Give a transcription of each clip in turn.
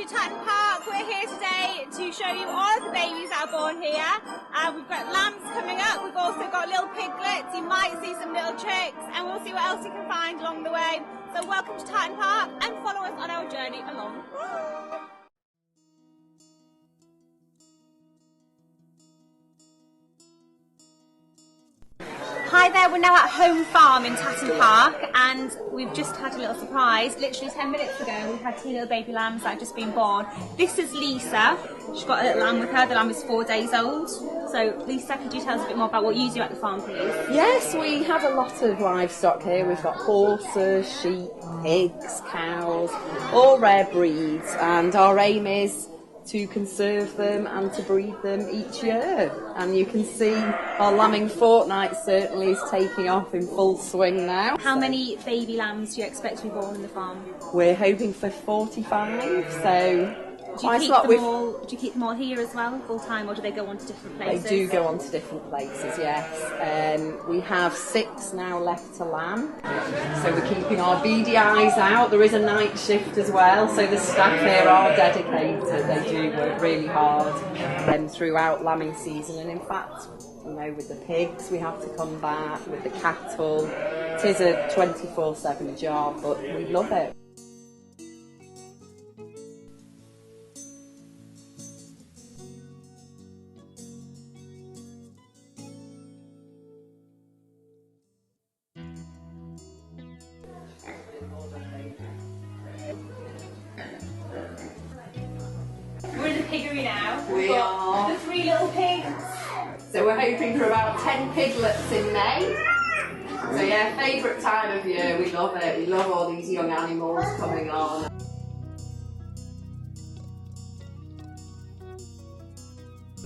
to Tatton Park. We're here today to show you all of the babies that are born here. We've got lambs coming up, we've also got little piglets, you might see some little chicks, and we'll see what else you can find along the way. So welcome to Tatton Park and follow us on our journey along. Hi there, we're now at Home Farm in Tatton Park and we've just had a little surprise. Literally 10 minutes ago we've had 2 little baby lambs that have just been born. This is Lisa, she's got a little lamb with her, the lamb is 4 days old. So Lisa, could you tell us a bit more about what you do at the farm please? Yes, we have a lot of livestock here. We've got horses, sheep, pigs, cows, all rare breeds, and our aim is to conserve them and to breed them each year. And you can see our lambing fortnight certainly is taking off in full swing now. How many baby lambs do you expect to be born in the farm? We're hoping for 45, so do you keep them all here as well, full time, or do they go on to different places? They do go on to different places, yes. We have 6 now left to lamb, so we're keeping our beady eyes out. There is a night shift as well, so the staff here are dedicated. They do work really hard throughout lambing season, and in fact, you know, with the pigs we have to come back, with the cattle. It is a 24/7 job, but we love it. We're in the piggery now. We are. The 3 little pigs. So we're hoping for about 10 piglets in May. So yeah, favourite time of year, we love it. We love all these young animals coming on.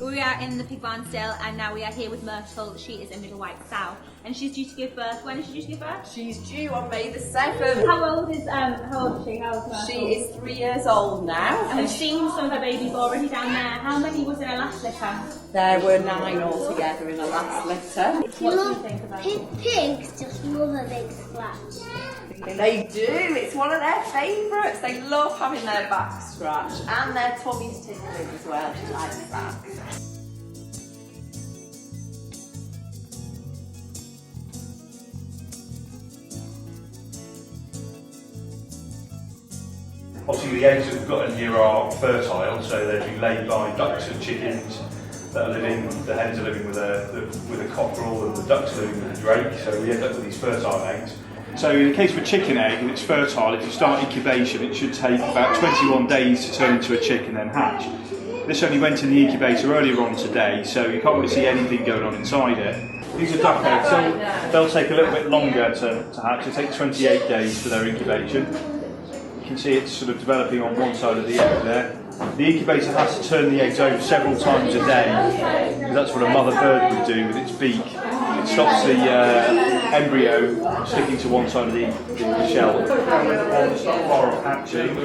We are in the pig barn still, and now we are here with Myrtle. She is a middle white sow, and she's due to give birth. When is she due to give birth? She's due on May the 7th. How old is she? How old is Myrtle? She is 3 years old now. And we've seen some of her babies already down there. How many was in her last litter? There were 9 altogether in the last litter. What do you think about it? Pigs just love a big scratch. They do, it's one of their favourites. They love having their back scratched and their tummies tickling as well. She likes that. Obviously the eggs that we've got in here are fertile, so they've been laid by ducks and chickens that are living, the hens are living with a cockerel and the ducks are living with a drake, so we end up with these fertile eggs. So in the case of a chicken egg, and it's fertile, if you start incubation it should take about 21 days to turn into a chick and then hatch. This only went in the incubator earlier on today, so you can't really see anything going on inside it. These are duck eggs, so they'll take a little bit longer to hatch. It takes 28 days for their incubation. You can see it's sort of developing on one side of the egg there. The incubator has to turn the eggs over several times a day, because that's what a mother bird would do with its beak. It stops the embryo sticking to one side of the shell. It's not far off hatching.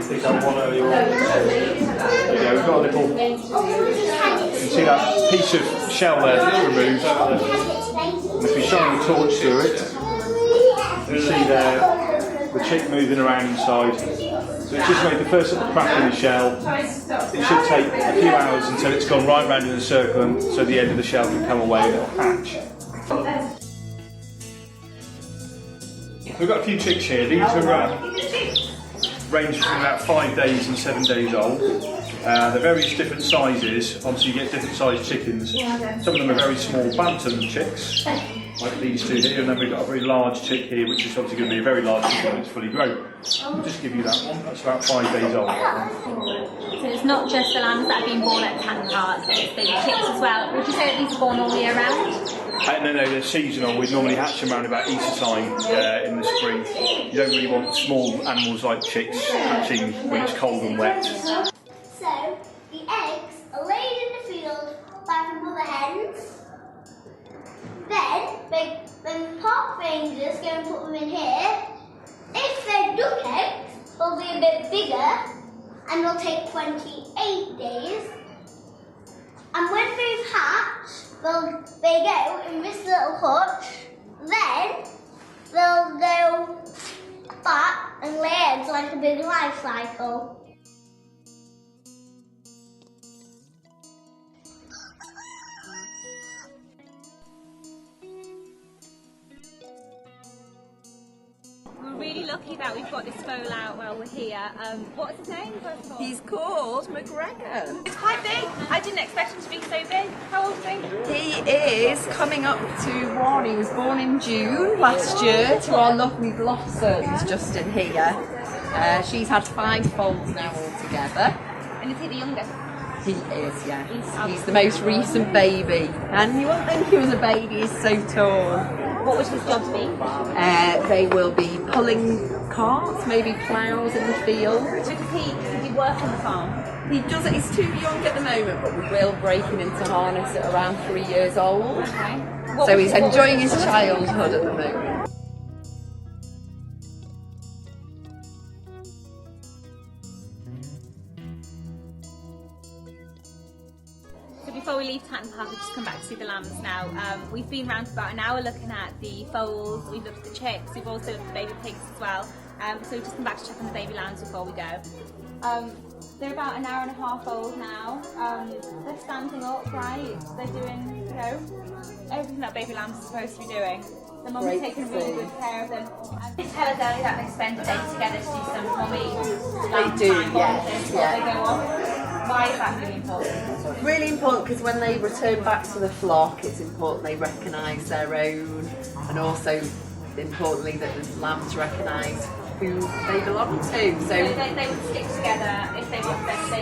Picked up one earlier on. There you go, we've got a little, you can see that piece of shell there that's removed. And if we shine the torch through it, you can see there the chick moving around inside. So it's just made the first little crack in the shell. It should take a few hours until it's gone right round in a circle, and so the end of the shell can come away and it'll hatch. We've got a few chicks here. These are range from about 5 days and 7 days old. They're various different sizes. Obviously you get different sized chickens. Some of them are very small bantam chicks, like these 2 here, and then we've got a very large chick here, which is obviously going to be a very large chick when it's fully grown. I'll just give you that one. That's about 5 days old. So it's not just the lambs that have been born at Tatton Park, it's baby chicks as well. Would you say that these are born all year round? No, they're seasonal. We normally hatch them around about Easter time in the spring. You don't really want small animals like chicks hatching when it's cold and wet. So the eggs are laid in the field by the mother hens. Then the park rangers go and put them in here. If they're duck eggs, they'll be a bit bigger and they'll take 28 days. And when they've hatched, they go in this little hutch. Then they'll go back and lay it's like a big life cycle. We're really lucky that we've got this foal out while we're here. What's his name? First of all? He's called McGregor. He's quite big. I didn't expect him to be so big. How old is he? He is coming up to 1. He was born in June last year to our lovely Blossom, who's just in here. She's had 5 foals now altogether. And is he the youngest? He is, yeah. He's the most recent baby. And you won't think he was a baby, he's so tall. What would his jobs be? They will be pulling carts, maybe ploughs in the field. So does he work on the farm? He doesn't, he's too young at the moment, but we will break him into harness at around 3 years old. Okay. So he's enjoying his childhood at the moment. So before we leave Tatton Park, we've just come back to see the lambs now. We've been around for about an hour looking at the foals, we've looked at the chicks, we've also looked at the baby pigs as well. So we've just come back to check on the baby lambs before we go. They're about an hour and a half old now. They're standing up, right? They're doing, you know, everything that baby lambs are supposed to be doing. The mum is taking really good care of them. Tell us earlier that they spend a day together to do some mummy lamb do, time yes, before they go off. Why is that really important? Really important because when they return back to the flock, it's important they recognise their own, and also importantly that the lambs recognise who they belong to. So they would stick together if they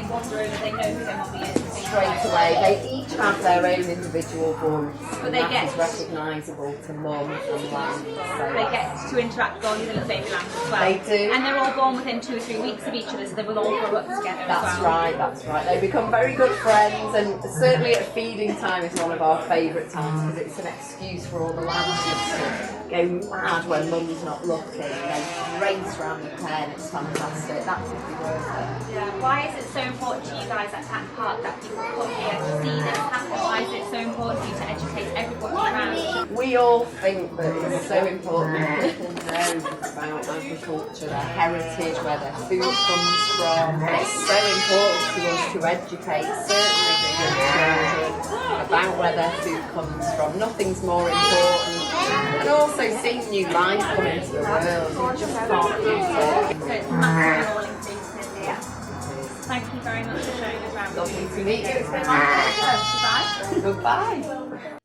wander over, they know who their mummy is. straight away, they each have their own individual voice, But and they that get- is recognisable to mum and lamb. They get to interact with all the little baby lambs as well. They do. And they're all born within 2 or 3 weeks of each other, so they will all grow up together as That's well. right, that's right. They become very good friends, and certainly at feeding time is one of our favourite times because it's an excuse for all the lambs to go mad when mum's not looking. They race around the pen, it's fantastic. That would be worth it. Yeah. Why is it so important to you guys at Tatton Park that people come here to see this happen? Why is it so important for you to educate everybody around? We all think that it's so important that people know about agriculture, their heritage, where their food comes from. And it's so important to us to educate, certainly the young children, about where their food comes from. Nothing's more important. And also seeing new life come into the world, you just can't beat it. So it's massively all inclusive here. Thank you very much for showing us around. Lovely to meet you. It's been my pleasure. Goodbye. Goodbye.